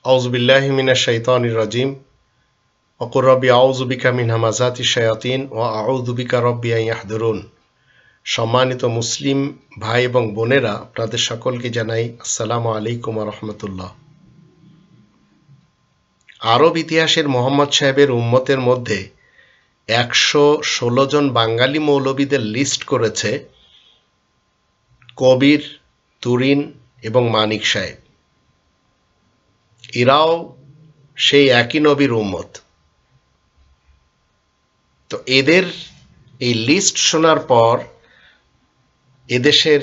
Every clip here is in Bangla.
আউযু বিল্লাহি মিনাশ শাইতানির রাজিম ওয়া কুর রাব্বি আউযু বিকা মিন হামাযাতিশ শায়াতিন ওয়া আউযু বিকা রাব্বি আন ইয়াহদুরুন। সম্মানিত মুসলিম ভাই এবং বোনেরা, আপনাদের সকলকে জানাই আসসালামু আলাইকুম ওয়া রাহমাতুল্লাহ। আরব ইতিহাসের মোহাম্মদ সাহেবের উম্মতের মধ্যে ১১৬ জন বাঙালি মৌলবীদের লিস্ট করেছে কবির, তুরিন এবং মানিক সাহেব। এরাও সেই একই নবীর উম্মত। তো এদের এই লিস্ট শোনার পর এদেশের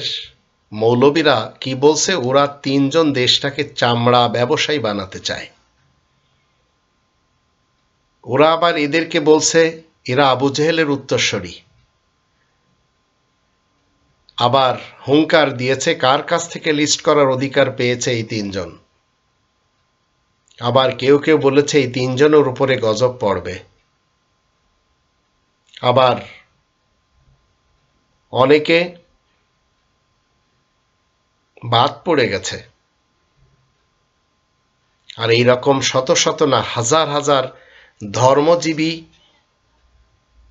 মৌলবীরা কি বলছে, ওরা তিনজন দেশটাকে চামড়া ব্যবসায়ী বানাতে চায়। ওরা আবার এদেরকে বলছে এরা আবু জেহেলের উত্তরসূরি। আবার হুঙ্কার দিয়েছে কার কাছ থেকে লিস্ট করার অধিকার পেয়েছে এই তিনজন। আবার কেউ কেউ বলেছে এই তিনজনের উপরে গজব পড়বে। আবার অনেকে বাদ পড়ে গেছে। আর এই রকম শত শত না হাজার হাজার ধর্মজীবী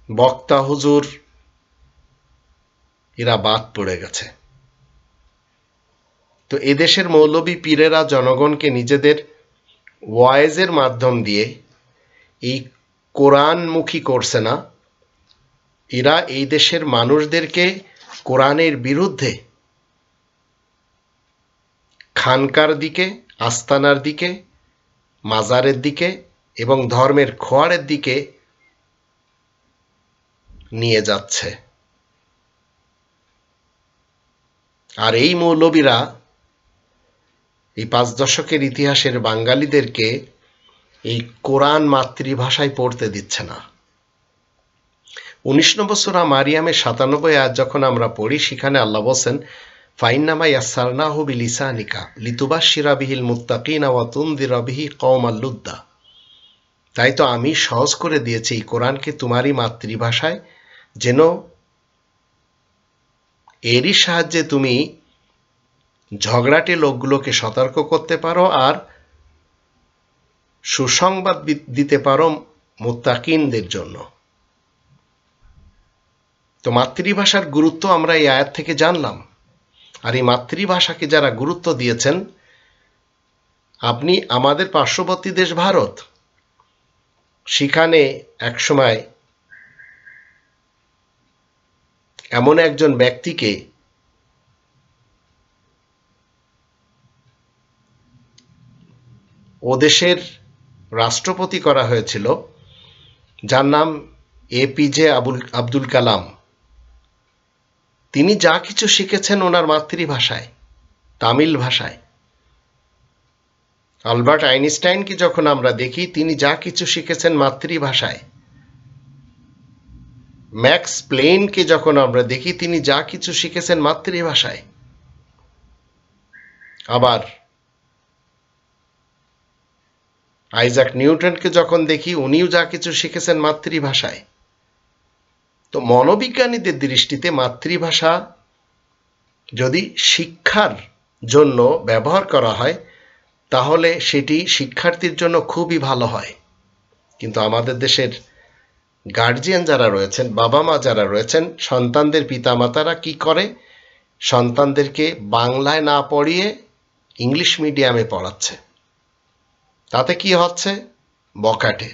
বক্তা হুজুর এরা বাদ পড়ে গেছে। তো এদেশের মৌলবী পীরেরা জনগণকে নিজেদের ওয়াইজের মাধ্যম দিয়ে এই কোরআনমুখী করছে না, এরা এই দেশের মানুষদেরকে কোরআনের বিরুদ্ধে খানকার দিকে, আস্তানার দিকে, মাজারের দিকে এবং ধর্মের খোয়ারের দিকে নিয়ে যাচ্ছে। আর এই মৌলবীরা এই ৫ দশকের ইতিহাসের বাঙালিদেরকে এই কোরআন মাতৃভাষায় পড়তে দিচ্ছে না। ১৯ নম্বর সূরা মারিয়ামের ৯৭ আয়াত যখন আমরা পড়ি, সেখানে আল্লাহ বলছেন ফাইন্নামা ইয়াসসারনাহু বিলিসানিকা লিতুবাশশিরা বিহিল মুত্তাকিনা ওয়া তুনযিরা বিহি কওমান লুদ্দা। তাই তো আমি সহজ করে দিয়েছি এই কোরআনকে তোমারই মাতৃভাষায়, যেন এরই সাহায্যে তুমি ঝগড়াটে লোকগুলোকে সতর্ক করতে পারো আর সুসংবাদ দিতে পারো মুত্তাকিনদের জন্য। তো মাতৃভাষার গুরুত্ব আমরা এই আয়াত থেকে জানলাম। আর এই মাতৃভাষাকে যারা গুরুত্ব দিয়েছেন, আপনি আমাদের পার্শ্ববর্তী দেশ ভারত, সেখানে একসময় এমন একজন ব্যক্তিকে ও দেশের রাষ্ট্রপতি করা হয়েছিল, যার নাম এপিজে আব্দুল কালাম। তিনি যা কিছু শিখেছেন ওনার মাতৃভাষায়, তামিল ভাষায়। আলবার্ট আইনস্টাইনকে যখন আমরা দেখি, তিনি যা কিছু শিখেছেন মাতৃভাষায়। ম্যাক্স প্লেনকে যখন আমরা দেখি, তিনি যা কিছু শিখেছেন মাতৃভাষায়। আবার আইজাক নিউটনকে যখন দেখি, উনিও যা কিছু শিখেছেন মাতৃভাষায়। তো মনোবিজ্ঞানীদের দৃষ্টিতে মাতৃভাষা যদি শিক্ষার জন্য ব্যবহার করা হয়, তাহলে সেটি শিক্ষার্থীর জন্য খুবই ভালো হয়। কিন্তু আমাদের দেশের গার্জিয়ান যারা রয়েছেন, বাবা মা যারা রয়েছেন, সন্তানদের পিতামাতারা কি করে, সন্তানদেরকে বাংলায় না পড়িয়ে ইংলিশ মিডিয়ামে পড়াচ্ছে। তাতে কি হচ্ছে? বখাটে।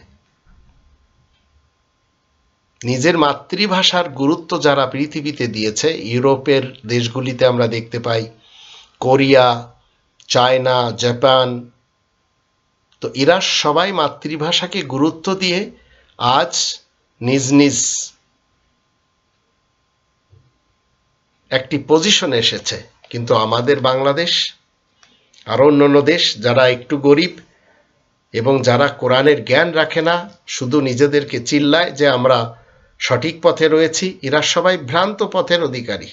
নিজের মাতৃভাষার গুরুত্ব যারা পৃথিবীতে দিয়েছে, ইউরোপের দেশগুলিতে আমরা দেখতে পাই, কোরিয়া, চায়না, জাপান, তো এরা সবাই মাতৃভাষাকে গুরুত্ব দিয়ে আজ নিজ নিজ একটি পজিশনে এসেছে। কিন্তু আমাদের বাংলাদেশ আর অন্যান্য দেশ যারা একটু গরিব এবং যারা কোরআনের জ্ঞান রাখে না, শুধু নিজেদেরকে চিল্লায় যে আমরা সঠিক পথে রয়েছি, এরা সবাই ভ্রান্ত পথের অধিকারী।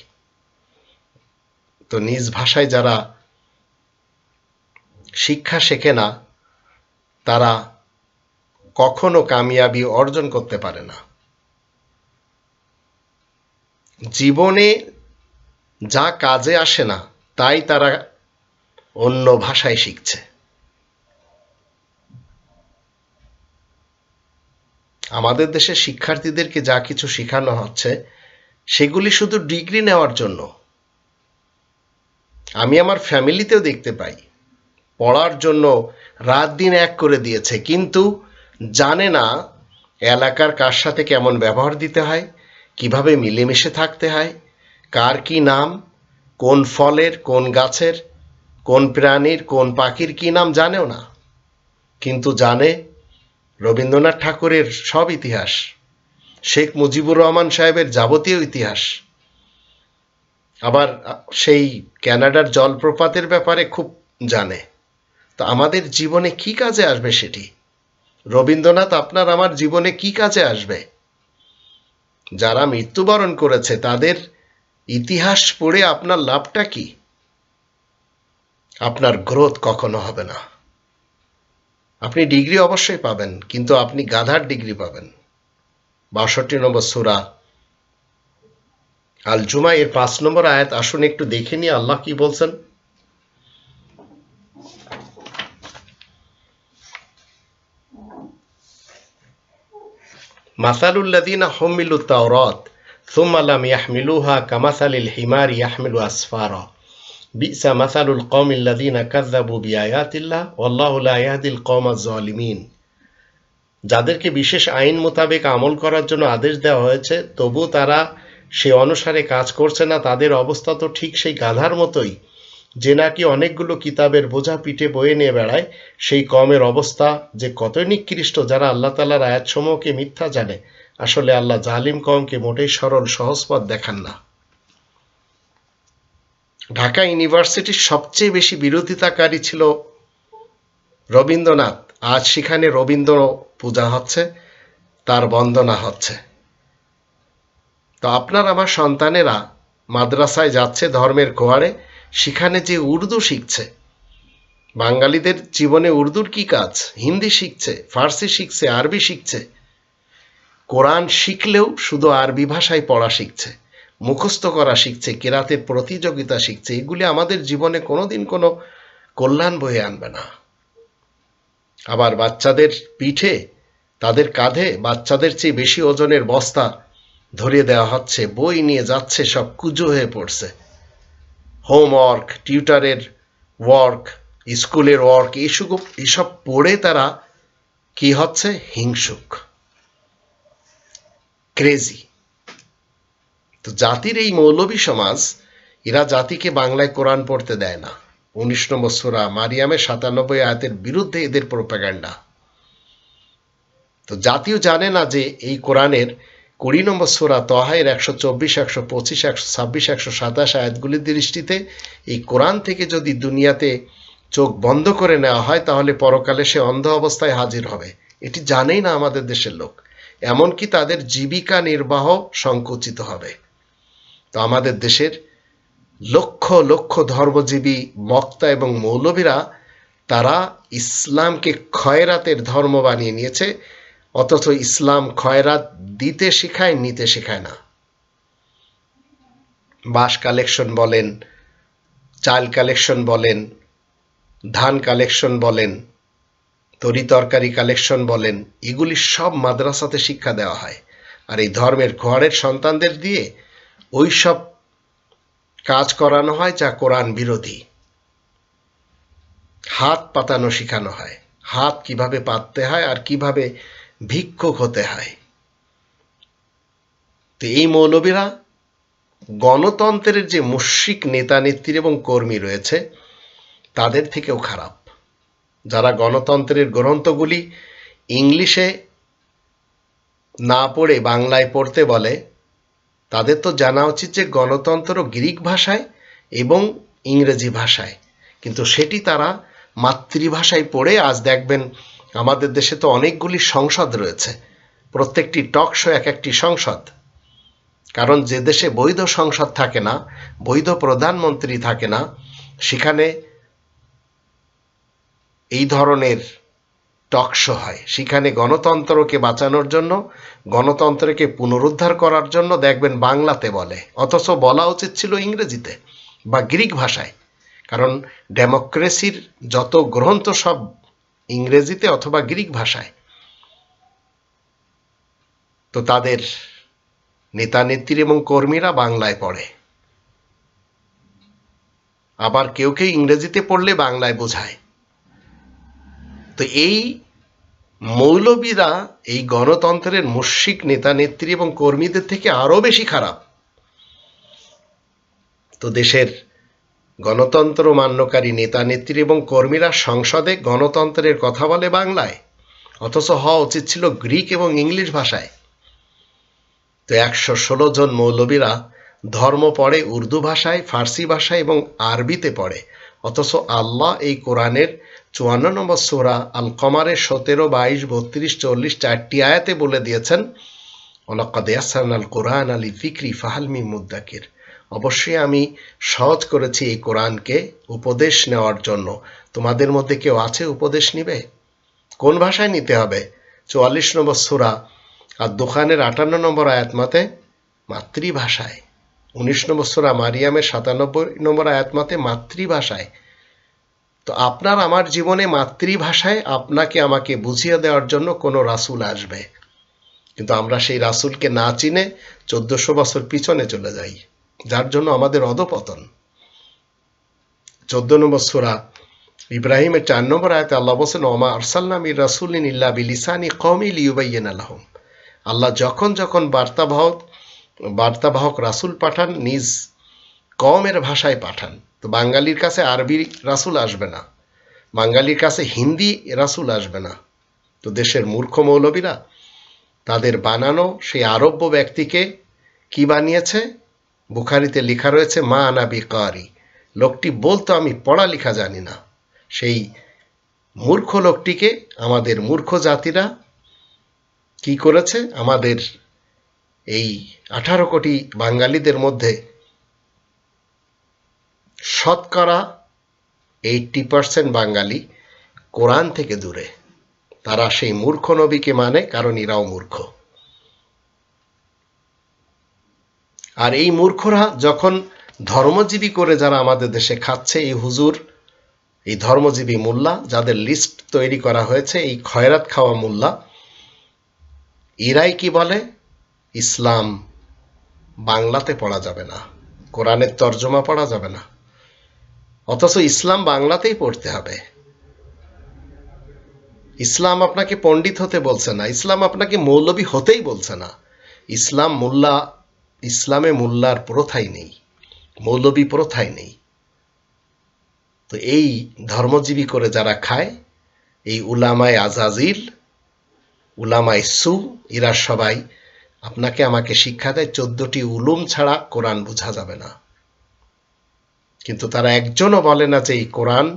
তো নিজ ভাষায় যারা শিক্ষা শেখে না, তারা কখনো কামিয়াবি অর্জন করতে পারে না। জীবনে যা কাজে আসে না, তাই তারা অন্য ভাষায় শিখছে। আমাদের দেশের শিক্ষার্থীদেরকে যা কিছু শেখানো হচ্ছে সেগুলি শুধু ডিগ্রি নেওয়ার জন্য। আমি আমার ফ্যামিলিতেও দেখতে পাই, পড়ার জন্য রাত দিন এক করে দিয়েছে, কিন্তু জানে না এলাকার কার সাথে কেমন ব্যবহার দিতে হয়, কিভাবে মিলেমিশে থাকতে হয়, কার কি নাম, কোন ফলের, কোন গাছের, কোন প্রাণীর, কোন পাখির কি নাম জানেও না, কিন্তু জানে রবীন্দ্রনাথ ঠাকুরের সব ইতিহাস, শেখ মুজিবুর রহমান সাহেবের যাবতীয় ইতিহাস, আবার সেই ক্যানাডার জলপ্রপাতের ব্যাপারে খুব জানে। তো আমাদের জীবনে কি কাজে আসবে সেটি? রবীন্দ্রনাথ আপনার আমার জীবনে কি কাজে আসবে? যারা মৃত্যুবরণ করেছে তাদের ইতিহাস পড়ে আপনার লাভটা কি? আপনার গ্রোথ কখনো হবে না। আপনি ডিগ্রি অবশ্যই পাবেন, কিন্তু আপনি গাধার ডিগ্রি পাবেন। ৬২ নম্বর সূরা আল জুমা এর ৫ নম্বর আয়াত আসুন একটু দেখে নিয়ে আল্লাহ কি বলছেন। মাসালুল্লাযীনা হুমিলুত তাওরাত সুম্মা লাম ইয়াহমিলুহা কামাসালিল হিমারি ইয়াহমিলু আসফারা বি'সা মাসালুল কওমিল্লাযীনা কাযযাবু বিআয়াতিল্লাহ ওয়াল্লাহু লা ইয়াহদিল কওমাজ জালিমিন। যাদেরকে বিশেষ আইন মোতাবেক আমল করার জন্য আদেশ দেওয়া হয়েছে, তবু তারা সে অনুসারে কাজ করছে না, তাদের অবস্থা তো ঠিক সেই গাধার মতোই, যে নাকি অনেকগুলো কিতাবের বোঝা পিঠে বয়ে নিয়ে বেড়ায়। সেই কওমের অবস্থা যে কতই নিকৃষ্ট, যারা আল্লাহ তাআলার আয়াতসমূহকে মিথ্যা জানে। আসলে আল্লাহ জালিম কওমকে মোটেই সরল সহজ পথ দেখান না। ঢাকা ইউনিভার্সিটির সবচেয়ে বেশি বিরোধিতাকারী ছিল রবীন্দ্রনাথ। আজ সেখানে রবীন্দ্র পূজা হচ্ছে, তার বন্দনা হচ্ছে। তো আপনার আমার সন্তানেরা মাদ্রাসায় যাচ্ছে ধর্মের খোয়ারে, সেখানে যে উর্দু শিখছে, বাঙালিদের জীবনে উর্দুর কি কাজ? হিন্দি শিখছে, ফার্সি শিখছে, আরবি শিখছে। কোরআন শিখলেও শুধু আরবি ভাষায় পড়া শিখছে, মুখস্থ করা শিখছে, কেরাতের প্রতিযোগিতা শিখছে। এগুলি আমাদের জীবনে কোনোদিন কোনো কল্যাণ বয়ে আনবে না। আবার বাচ্চাদের পিঠে, তাদের কাঁধে বাচ্চাদের চেয়ে বেশি ওজনের বস্তা ধরিয়ে দেওয়া হচ্ছে, বই নিয়ে যাচ্ছে, সব কুজো হয়ে পড়ছে। হোমওয়ার্ক, টিউটারের ওয়ার্ক, স্কুলের ওয়ার্ক, এসব পড়ে তারা কি হচ্ছে? হিংসুক, ক্রেজি। তো জাতির এই মৌলবী সমাজ, এরা জাতিকে বাংলায় কোরআন পড়তে দেয় না। ১৯ নম্বর সূরা মারিয়ামের ৯৭ আয়াতের বিরুদ্ধে এদের প্রোপাগান্ডা। তো জাতিও জানে না যে এই কোরআনের ২০ নম্বর সূরা তহায়ের ১২৪, ১২৫, ১২৬, ১২৭ আয়াতগুলির দৃষ্টিতে এই কোরআন থেকে যদি দুনিয়াতে চোখ বন্ধ করে নেওয়া হয়, তাহলে পরকালে সে অন্ধ অবস্থায় হাজির হবে। এটি জানেই না আমাদের দেশের লোক। এমনকি তাদের জীবিকা নির্বাহ সংকুচিত হবে। তো আমাদের দেশের লক্ষ লক্ষ ধর্মজীবী বক্তা এবং মৌলবীরা, তারা ইসলামকে খয়রাতের ধর্ম বানিয়ে নিয়েছে, অথচ ইসলাম খয়রাত দিতে শেখায়, নিতে শেখায় না। বাঁশ কালেকশন বলেন, চাল কালেকশন বলেন, ধান কালেকশন বলেন, তরি তরকারি কালেকশন বলেন, এগুলি সব মাদ্রাসাতে শিক্ষা দেওয়া হয়। আর এই ধর্মের ঘরের সন্তানদের দিয়ে ওই সব কাজ করানো হয় যা কোরআন বিরোধী। হাত পাতানো শেখানো হয়, হাত কিভাবে পাততে হয় আর কিভাবে ভিক্ষুক হতে হয়। তো এই মৌলবীরা গণতন্ত্রের যে মুশরিক নেতা নেত্রী এবং কর্মী রয়েছে, তাদের থেকেও খারাপ। যারা গণতন্ত্রের গ্রন্থগুলি ইংলিশে না পড়ে বাংলায় পড়তে বলে, তাদের তো জানা উচিত যে গণতন্ত্র গ্রিক ভাষায় এবং ইংরেজি ভাষায়, কিন্তু সেটি তারা মাতৃভাষায় পড়ে। আজ দেখবেন আমাদের দেশে তো অনেকগুলি সংসদ রয়েছে, প্রত্যেকটি টক শো এক একটি সংসদ। কারণ যে দেশে বৈধ সংসদ থাকে না, বৈধ প্রধানমন্ত্রী থাকে না, সেখানে এই ধরনের টক শো হয়। সেখানে গণতন্ত্রকে বাঁচানোর জন্য, গণতন্ত্রকে পুনরুদ্ধার করার জন্য দেখবেন বাংলাতে বলে, অথচ বলা উচিত ছিল ইংরেজিতে বা গ্রিক ভাষায়। কারণ ডেমোক্রেসির যত গ্রন্থ সব ইংরেজিতে অথবা গ্রিক ভাষায়। তো তাদের নেতা নেত্রী এবং কর্মীরা বাংলায় পড়ে, আবার কেউ কেউ ইংরেজিতে পড়লে বাংলায় বোঝায়। তো এই মৌলবীরা এই গণতন্ত্রের মুশরিক নেতা নেত্রী এবং কর্মীদের থেকে আরো বেশি খারাপ। তো দেশের গণতন্ত্র মান্যকারী নেতা নেত্রী এবং কর্মীরা সংসদে গণতন্ত্রের কথা বলে বাংলায়, অথচ হওয়া উচিত ছিল গ্রিক এবং ইংলিশ ভাষায়। তো 116 জন মৌলবীরা ধর্ম পড়ে উর্দু ভাষায়, ফার্সি ভাষায় এবং আরবিতে পড়ে, অথচ আল্লাহ এই কোরআনের 54 নম্বর সূরা আল কমারের 17, 22, 32, 40 চারটি আয়াতে বলে দিয়েছেন, ওয়ালাকাদ ইয়াসসারনাল কুরআনা লিযিকরি ফাহাল মিন মুদ্দাকির, অবশ্যই আমি সহজ করেছি এই কোরআনকে উপদেশ নেওয়ার জন্য, তোমাদের মধ্যে কেউ আছে উপদেশ নিবে? কোন ভাষায় নিতে হবে? 44 নম্বর সূরা আর দোকানের 58 নম্বর আয়াত মতে মাতৃভাষায়, 19 নম্বর সূরা মারিয়ামের 97 নম্বর আয়াত মতে মাতৃভাষায়। তো আপনার আমার জীবনে মাতৃভাষায় আপনাকে আমাকে বুঝিয়ে দেওয়ার জন্য কোনো রাসূল আসবে, কিন্তু আমরা সেই রাসূলকে না চিনে 1400 বছর পিছনে চলে যাই, যার জন্য আমাদের অধপতন। 14 নম্বর সূরা ইব্রাহিমের 4 নম্বর আয়াতে আল্লাহ বলেন, ওমা আরসালনা মির রাসূলিন ইল্লা বিলিসানি কওমি লিয়ুবাইয়িনা লাহুম। আল্লাহ যখন যখন বার্তাবাহক রাসূল পাঠান নিজ কওমের ভাষায় পাঠান। তো বাঙালির কাছে আরবি রাসূল আসবে না, বাঙালির কাছে হিন্দি রাসূল আসবে না। তো দেশের মূর্খ মৌলবীরা তাদের বানানো সেই আরব্য ব্যক্তিকে কি বানিয়েছে? বুখারীতে লেখা রয়েছে মা আনা বিকারি, লোকটি বলতো আমি পড়ালেখা জানি না। সেই মূর্খ লোকটিকে আমাদের মূর্খ জাতিরা কি করেছে? আমাদের এই 18 কোটি বাঙালিদের মধ্যে শতকরা 80% বাঙালি কোরআন থেকে দূরে। তারা সেই মূর্খ নবীকে মানে, কারণ এরাও মূর্খ। আর এই মূর্খরা যখন ধর্মজীবী করে যারা আমাদের দেশে খাচ্ছে, এই হুজুর, এই ধর্মজীবী মোল্লা যাদের লিস্ট তৈরি করা হয়েছে, এই খয়রাত খাওয়া মোল্লা, এরাই কি বলে? ইসলাম বাংলাতে পড়া যাবে না, কোরআনের তর্জমা পড়া যাবে না, অথচ ইসলাম বাংলাতেই পড়তে হবে। ইসলাম আপনাকে পণ্ডিত হতে বলছে না, ইসলাম আপনাকে মৌলবী হতেই বলছে না। ইসলামে মোল্লার প্রথাই নেই, মৌলবী প্রথাই নেই। তো এই ধর্মজীবী করে যারা খায়, এই উলামায়ে আজাজিল, উলামায়ে সু, এরা সবাই আপনাকে আমাকে শিক্ষা দেয় 14টি উলুম ছাড়া কোরআন বোঝা যাবে না, কিন্তু তারা একজনও বলে না যে এই কোরআন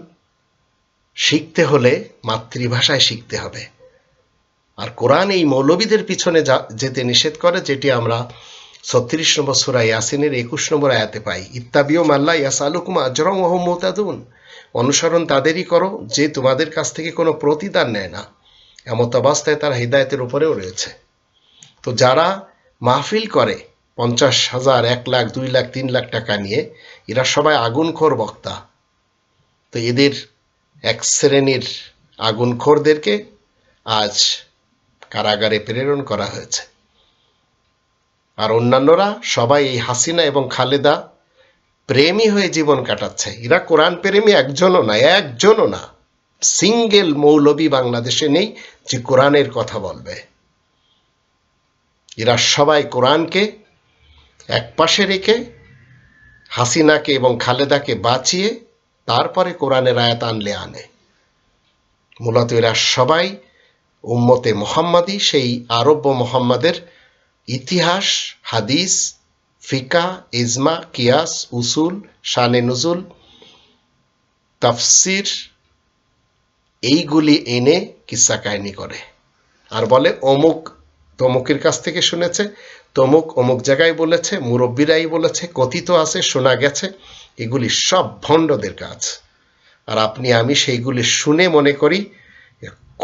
শিখতে হলে মাতৃভাষায় শিখতে হবে। আর কোরআন এই মৌলবীদের পিছনে যেতে নিষেধ করে, যেটি আমরা 36 নম্বর সূরা ইয়াসিনের 21 নম্বর আয়াতে পাই, ইত্তাবিউ মাল্লা ইয়াসালুকুম আজরান ওয়া হুম মুহতাদুন, অনুসরণ তাদেরই করো যে তোমাদের কাছ থেকে কোনো প্রতিদান নেয় না, এমত অবস্থায় তারা হিদায়াতের উপরেও রয়েছে। তো যারা মাহফিল করে 50,000, 1 লাখ, 2 লাখ, 3 লাখ টাকা নিয়ে, এরা সবাই আগুনখোর বক্তা। তো এদের এক শ্রেণীর আগুনখোরদেরকে আজ কারাগারে প্রেরণ করা হয়েছে। আর অন্যান্যরা সবাই এই হাসিনা এবং খালেদা প্রেমী হয়ে জীবন কাটাচ্ছে। এরা কোরআন প্রেমী একজনও না, সিঙ্গেল মৌলবী বাংলাদেশে নেই যে কোরআনের কথা বলবে। এরা সবাই কোরআনকে একপাশে রেখে হাসিনাকে এবং খালেদাকে বাঁচিয়ে তারপরে কোরআনের আয়াত আনে। মূলত এরা সবাই উম্মতে মুহাম্মাদি, সেই আরব্য মুহাম্মাদের ইতিহাস, হাদিস, ফিকা, ইজমা, কিয়াস, উসুল, শানে নুজুল, তাফসির, এইগুলি এনে কিসসা কাহিনী করে আর বলে অমুক তমুকের কাছ থেকে শুনেছে, তমুক অমুক জায়গায় বলেছে, মুরব্বীরাই বলেছে, কথিত আছে, শোনা গেছে। এগুলি সব ভণ্ডদের কাজ। আর আপনি আমি সেইগুলি শুনে মনে করি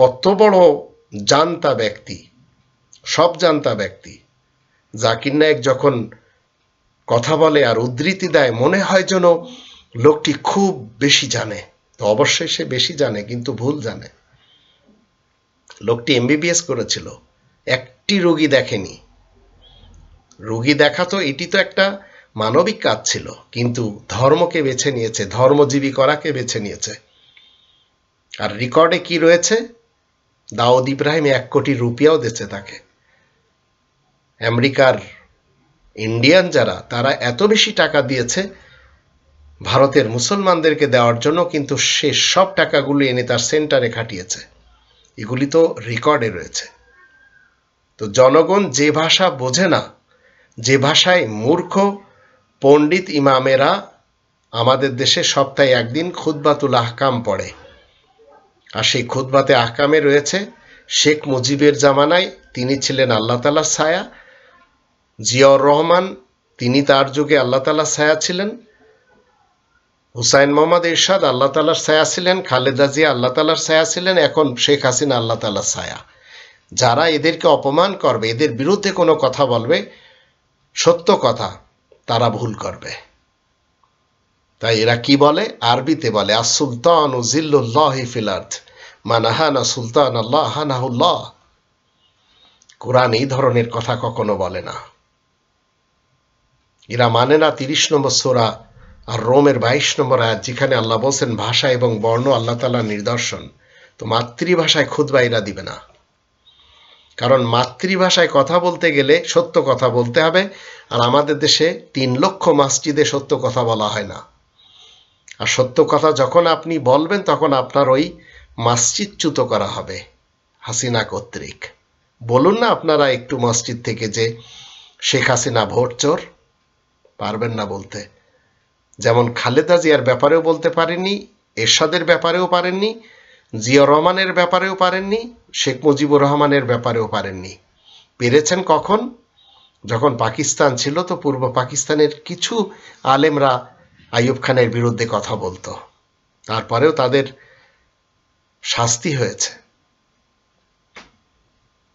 কত বড় জানতা ব্যক্তি, সব জানতা ব্যক্তি। জাকির নায়েক যখন কথা বলে আর উদ্ধৃতি দেয়, মনে হয় যেন লোকটি খুব বেশি জানে। তো অবশ্যই সে বেশি জানে, কিন্তু ভুল জানে। লোকটি MBBS করেছিল, একটি রোগী দেখেনি। রোগী দেখা তো এটি তো একটা মানবিক কাজ ছিল, কিন্তু ধর্মকে বেছে নিয়েছে, ধর্মজীবী করাকে বেছে নিয়েছে। আর রেকর্ডে কি রয়েছে? দাউদ ইব্রাহিম 1 কোটি রুপিয়াও দিচ্ছে তাকে। আমেরিকার ইন্ডিয়ান যারা, তারা এত বেশি টাকা দিয়েছে ভারতের মুসলমানদেরকে দেওয়ার জন্য, কিন্তু সে সব টাকাগুলো এনে তার সেন্টারে খাটিয়েছে। এগুলি তো রেকর্ডে রয়েছে। তো জনগণ যে ভাষা বোঝে না, যে ভাষায় মূর্খ পণ্ডিত ইমামেরা আমাদের দেশে সপ্তাহে একদিন খুতবাতুল আহকাম পড়ে, আর সেই খুতবাতে আহকামে রয়েছে শেখ মুজিবের জামানায় তিনি ছিলেন আল্লাহ তাআলার ছায়া, জিয়াউর রহমান তিনি তার যুগে আল্লাহ তাআলার ছায়া ছিলেন, হুসাইন মোহাম্মদ এরশাদ আল্লাহ তাআলার ছায়া ছিলেন, খালেদা জিয়া আল্লাহ তাআলার ছায়া ছিলেন, এখন শেখ হাসিনা আল্লাহ তাআলার ছায়া। যারা এদেরকে অপমান করবে, এদের বিরুদ্ধে কোনো কথা বলবে, সত্য কথা, তারা ভুল করবে। তাই এরা কি বলে? আরবিতে বলে আস-সুলতানু জিল্লুল্লাহি ফিল আরদ, মান আহানা সুলতান আল্লাহ আহানাহুল্লাহ। কোরআন এই ধরনের কথা কখনো বলে না। এরা মানে না 30 নম্বর সূরা আর রোমের 22 নম্বর আয়াত, যেখানে আল্লাহ বলছেন ভাষা এবং বর্ণ আল্লাহ তাআলার নিদর্শন। তো মাতৃভাষায় খুতবা এরা দিবে না, কারণ মাতৃভাষায় কথা বলতে গেলে সত্য কথা বলতে হবে। আর আমাদের দেশে 3 লক্ষ মসজিদে সত্য কথা বলা হয় না। আর সত্য কথা যখন আপনি বলবেন, তখন আপনার ওই মসজিদচ্যুত করা হবে হাসিনা কর্তৃক। বলুন না আপনারা একটু মসজিদ থেকে যে শেখ হাসিনা ভোট চোর, পারবেন না বলতে। যেমন খালেদা জিয়ার ব্যাপারেও বলতে পারেননি, এরশাদের ব্যাপারেও পারেননি, জিয়াউর রহমানের ব্যাপারেও পারেননি, শেখ মুজিবুর রহমানের ব্যাপারেও পারেননি। পেরেছেন কখন? যখন পাকিস্তান ছিল, তো পূর্ব পাকিস্তানের কিছু আলেমরা আইয়ুব খানের বিরুদ্ধে কথা বলতো, তারপরেও তাদের শাস্তি হয়েছে।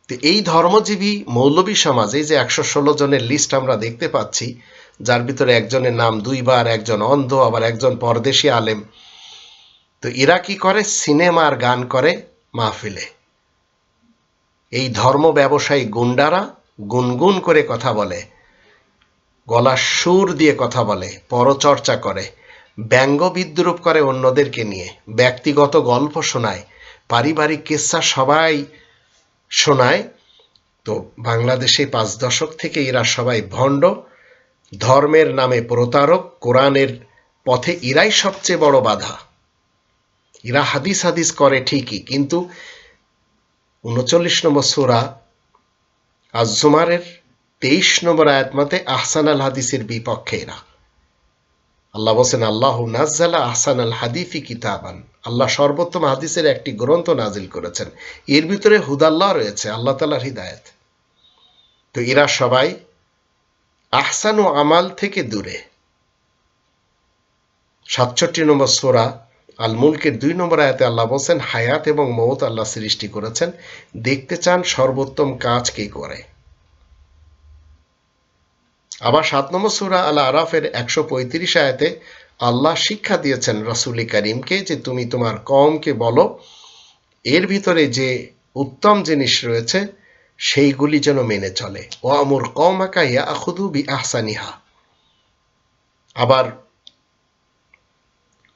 তো এই ধর্মজীবী মৌলবী সমাজ, এই যে 116 জনের লিস্ট আমরা দেখতে পাচ্ছি, যার ভিতরে একজনের নাম 2 বার, একজন অন্ধ, আবার একজন পরদেশী আলেম। তো এরা কি করে? সিনেমা আর গান করে মাহফিলে। এই ধর্ম ব্যবসায়ী গুন্ডারা গুনগুন করে কথা বলে, গলার সুর দিয়ে কথা বলে, পরচর্চা করে, ব্যঙ্গ বিদ্রূপ করে অন্যদেরকে নিয়ে, ব্যক্তিগত গল্প শোনায়, পারিবারিক কিস্সা সবাই শোনায়। তো বাংলাদেশে 5 দশক থেকে এরা সবাই ভণ্ড, ধর্মের নামে প্রতারক, কোরআনের পথে এরাই সবচেয়ে বড় বাধা। এরা হাদিস হাদিস করে ঠিকই, কিন্তু 39 নম্বর সূরা আজ-জুমারের 23 নম্বর আয়াত মতে আহসানাল হাদিসের বিপক্ষে এরা। আল্লাহ বলছেন আল্লাহু নাজ্জালা আহসানাল হাদিসি কিতাবান, আল্লাহ সর্বোত্তম হাদিসের একটি গ্রন্থ নাজিল করেছেন, এর ভিতরে হুদাল্লাহ রয়েছে, আল্লাহ তাআলার হিদায়াত। তো এরা সবাই আহসান ও আমাল থেকে দূরে। 67 নম্বর সূরা আল মুলকের 2 নম্বর আয়াতে আল্লাহ বলছেন হায়াত এবং মওত আল্লাহ সৃষ্টি করেছেন, দেখতে চান সর্বোত্তম কাজ কে করে। আবার 7 নম্বর সূরা আল আরাফের 135 আয়াতে আল্লাহ শিক্ষা দিয়েছেন রাসূল করিমকে যে তুমি তোমার কওমকে বলো এর ভিতরে যে উত্তম জিনিস রয়েছে সেইগুলি যেন মেনে চলে। ওয়ামুর কওমাকা ইয়াখুযু বিআহসানিহা। আবার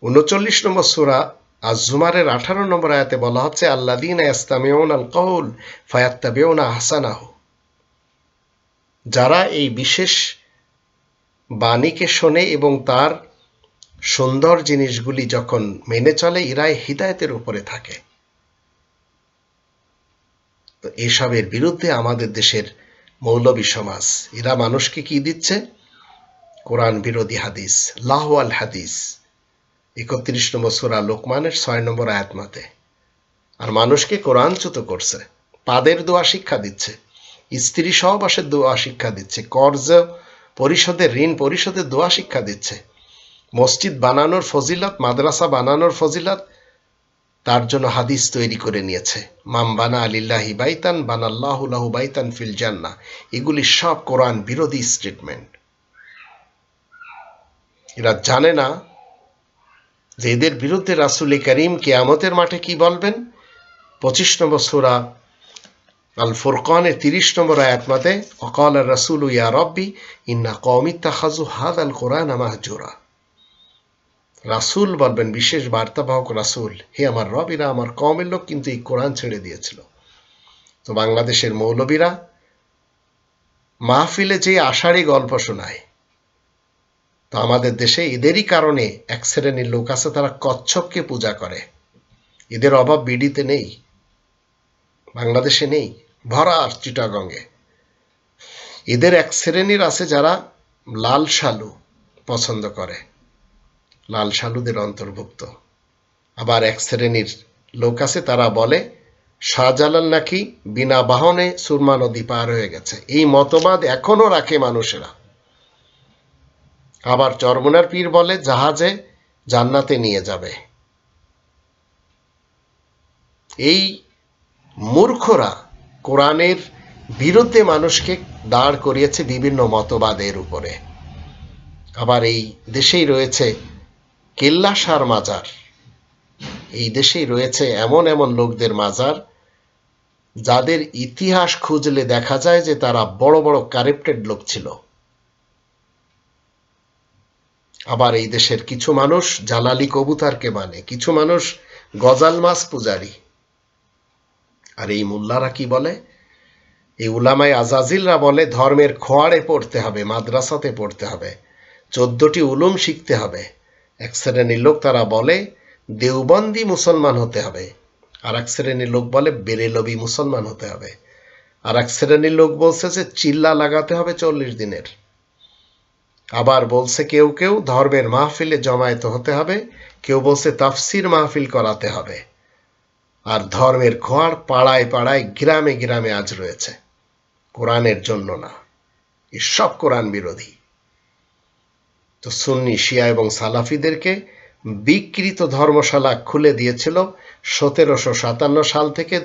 39 নম্বর সূরা আজ-জুমারের 18 নম্বর আয়াতে বলা হচ্ছে আল্লাযীনা ইস্তামিউনাল কওল ফায়াত্তাবিউনা আহসানাহু, যারা এই বিশেষ বাণীকে শোনে এবং তার সুন্দর জিনিসগুলি যখন মেনে চলে, এরাই হিদায়াতের উপরে থাকে। তো এসবের বিরুদ্ধে আমাদের দেশের মৌলবী সমাজ, এরা মানুষকে কি দিচ্ছে? কোরআন বিরোধী হাদিস, লাহওয়াল হাদিস, 31 নম্বর সূরা লোকমানের 6 নম্বর আয়াত মতে। আর মানুষকে কোরআনচ্যুত করছে, পাদের দোয়া শিক্ষা দিচ্ছে, স্ত্রী সহবাসের দোয়া শিক্ষা দিচ্ছে, কর্জ পরিশোধের, ঋণ পরিশোধের দোয়া শিক্ষা দিচ্ছে, মসজিদ বানানোর ফজিলত, মাদ্রাসা বানানোর ফজিলত, তার জন্য হাদিস তৈরি করে নিয়েছে। মাম বানা আলিল্লাহি বাইতান বানাল্লাহু লাহু বাইতান ফিল জান্নাহ। এগুলি সব কোরআন বিরোধী স্টেটমেন্ট। এরা জানে না যে এদের বিরুদ্ধে রাসূল করিম কিয়ামতের মাঠে কি বলবেন। 25 নম্বর সূরা আল ফুরকানের 30 নম্বর আয়াত মতে ওয়াকাল রাসূলু ইয়া রাব্বি ইন্না কওমি ইত্তাখাযু হাযাল কুরআনা মাহজুরা। রাসূল বলবেন, বিশেষ বার্তাবাহক রাসূল, হে আমার রব, এরা আমার কওমের লোক কিন্তু এই কোরআন ছেড়ে দিয়েছিল। তো বাংলাদেশের মৌলবীরা মাহফিলে যে আষাঢ়ি গল্প শোনায়, তো আমাদের দেশে এদেরই কারণে এক শ্রেণীর লোক আছে, তারা কচ্ছপকে পূজা করে। এদের অভাব বিডিতে নেই, বাংলাদেশে নেই, ভরা চিটাগঙ্গে। এদের এক শ্রেণীর আছে যারা লাল শালু পছন্দ করে, লাল শালুদের অন্তর্ভুক্ত। আবার এক শ্রেণীর লোক আছে, তারা বলে শাহজালাল নাকি বিনা বাহনে সুরমা নদী পার হয়ে গেছে। এই মতবাদ এখনো রাখে মানুষেরা। আবার চরমনার পীর বলে জাহাজে জান্নাতে নিয়ে যাবে। এই মূর্খরা কোরআনের বিরুদ্ধে মানুষকে দাঁড় করিয়েছে বিভিন্ন মতবাদের উপরে। আবার এই দেশেই রয়েছে কেল্লাসার মাজার, এই দেশেই রয়েছে এমন এমন লোকদের মাজার যাদের ইতিহাস খুঁজলে দেখা যায় যে তারা বড় বড় কারেপ্টেড লোক ছিল। আবার এই দেশের কিছু মানুষ জালালি কবুতরকে মানে, কিছু মানুষ গজাল মাছ পূজারী। আর এই মোল্লারা কি বলে, এই উলামায়ে আজাজিলরা বলে ধর্মের খোয়াড়ে পড়তে হবে, মাদ্রাসাতে পড়তে হবে, 14টি উলুম শিখতে হবে। এক শ্রেণীর লোক তারা বলে দেওবন্দি মুসলমান হতে হবে, আর এক শ্রেণীর লোক বলে বেরেলবি মুসলমান হতে হবে, আর এক শ্রেণীর লোক বলছে যে চিল্লা লাগাতে হবে 40 দিনের। আবার বলছে কেউ কেউ ধর্মের মাহফিলে জমায়েত হতে হবে, কেউ বলছে তাফসির মাহফিল করাতে হবে। আর ধর্মের খোয়াড় পাড়ায় পাড়ায় গ্রামে গ্রামে আজ রয়েছে, কোরআনের জন্য না, এসব কোরআন বিরোধী। তো সুন্নি, শিয়া এবং সালাফিদেরকে বিকৃত ধর্মশালা খুলে দিয়েছিল 1757 সাল থেকে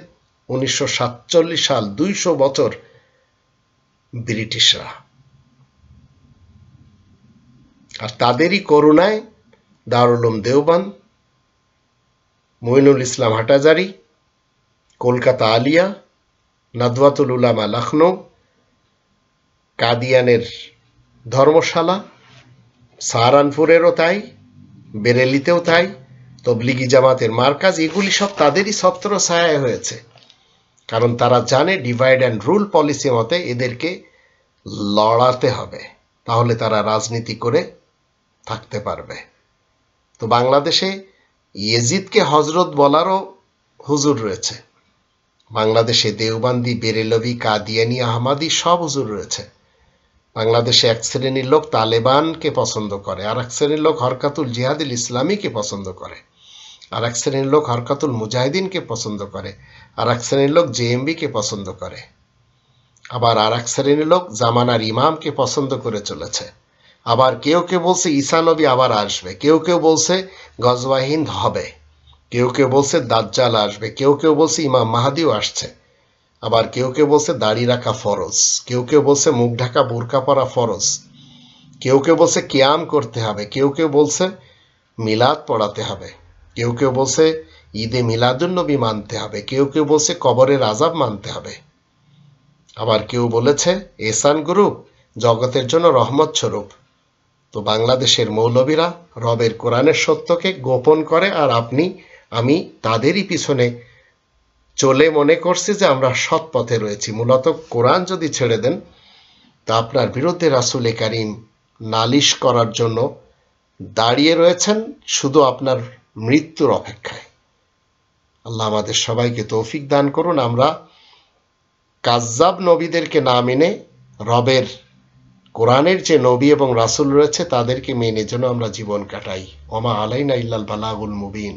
1947 সাল, 200 বছর ব্রিটিশরা। আর তাদেরই করুণায় দারুল উলুম দেওবন্দ, মঈনুল ইসলাম হাটাজারি, কলকাতা আলিয়া, নাদওয়াতুল উলামা লখনৌ, কাদিয়ানের ধর্মশালা, সাহারানপুরেরও তাই, বেরেলিতেও তাই, তবলিগি জামাতের মার্কাজ, এগুলি সব তাদেরই ছত্র ছায়ায় হয়েছে। কারণ তারা জানে ডিভাইড অ্যান্ড রুল পলিসি মতে এদেরকে লড়াতে হবে, তাহলে তারা রাজনীতি করে থাকতে পারবে। তো বাংলাদেশে ইয়েজিদকে হজরত বলারও হুজুর রয়েছে, বাংলাদেশে দেওবন্দি, বেরেলভি, কাদিয়ানি, আহমাদি সব হুজুর রয়েছে। বাংলাদেশে এক শ্রেণীর লোক তালেবানকে পছন্দ করে, আর এক শ্রেণীর লোক হরকাতুল জিহাদুল ইসলামীকে পছন্দ করে, আর এক শ্রেণীর লোক হরকাতুল মুজাহিদিনকে পছন্দ করে, আর এক শ্রেণীর লোক জেএমবিকে পছন্দ করে, আবার আর এক শ্রেণীর লোক জামানার ইমামকে পছন্দ করে চলেছে। আবার কেউ কেউ বলছে ঈসা নবী আবার আসবে, কেউ কেউ বলছে গজওয়া হিন্দ হবে, কেউ কেউ বলছে দাজ্জাল আসবে, কেউ কেউ বলছে ইমাম মাহাদিও আসছে, আবার কেউ কেউ বলছে দাড়ি রাখা ফরজ, কেউ কেউ বলছে মুখ ঢাকা বোরকা পরা ফরজ, কেউ কেউ বলছে কিয়াম করতে হবে, কেউ কেউ বলছে মিলাদ পড়াতে হবে, কেউ কেউ বলছে ঈদে মিলাদুন্নবী মানতে হবে, কেউ কেউ বলছে কবরের আযাব মানতে হবে। আবার কেউ বলেছে এহসান গ্রুপ জগতের জন্য রহমত স্বরূপ। তো বাংলাদেশের মৌলবীরা রবের কোরআনের সত্যকে গোপন করে, আর আপনি আমি তাদেরই পিছনে চলে মনে করছি যে আমরা সৎ পথে রয়েছি। মূলত কোরআন যদি ছেড়ে দেন তা আপনার বিরুদ্ধে রাসূল কারীম নালিশ করার জন্য দাঁড়িয়ে রয়েছেন শুধু আপনার মৃত্যুর অপেক্ষায়। আল্লাহ আমাদের সবাইকে তৌফিক দান করুন, আমরা কাজ্জাব নবীদেরকে না মেনে রবের কোরআনের যে নবী এবং রাসূল রয়েছে তাদেরকে মেনে যেন আমরা জীবন কাটাই। ওমা আলাইনা ইল্লাল বালাগুল মুবিন।